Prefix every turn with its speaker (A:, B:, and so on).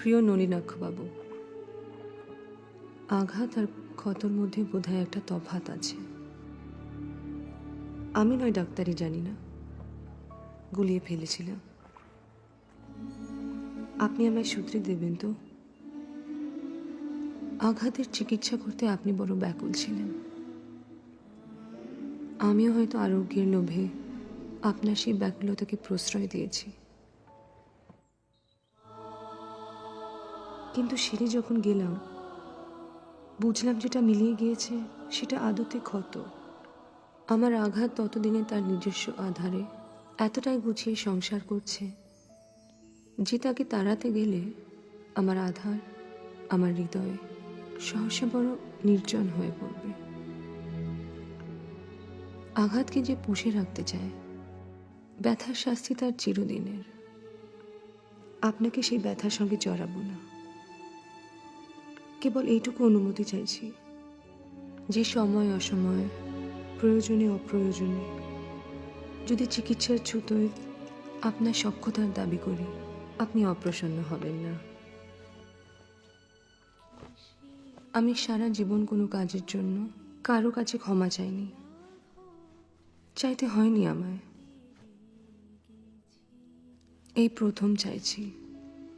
A: প্রিয় নলিনাক্ষবাবু, আঘাত আর ক্ষতর মধ্যে বোধহয় একটা তফাৎ আছে। আমি নয় ডাক্তারি জানি না, গুলিয়ে ফেলেছিলাম। আপনি আমায় সূত্রে দেবেন তো? আঘাতের চিকিৎসা করতে আপনি বড় ব্যাকুল ছিলেন। আমিও হয়তো আরোগ্যের লোভে আপনার সেই ব্যাকুলতাকে প্রশ্রয় দিয়েছি। কিন্তু সেরে যখন গেলাম, বুঝলাম যেটা মিলিয়ে গিয়েছে সেটা আদতে ক্ষত। আমার আঘাত ততদিনে তার নিজস্ব আধারে এতটাই গুছিয়ে সংসার করছে যে তাকে তাড়াতে গেলে আমার আধার, আমার হৃদয় সহসা বড় নির্জন হয়ে পড়বে। আঘাতকে যে পুষে রাখতে চায়, ব্যথার শাস্তি তার চিরদিনের। আপনাকে সেই ব্যথার সঙ্গে জড়াবো না। কেবল এইটুকু অনুমতি চাইছি যে সময় অসময়ে, প্রয়োজনে অপ্রয়োজনে যদি চিকিৎসার ছুতোয় আপনার সক্ষতার দাবি করি, আপনি অপ্রসন্ন হবেন না। আমি সারা জীবন কোনো কাজের জন্য কারো কাছে ক্ষমা চাইনি, চাইতে হয়নি আমায়। এই প্রথম চাইছি।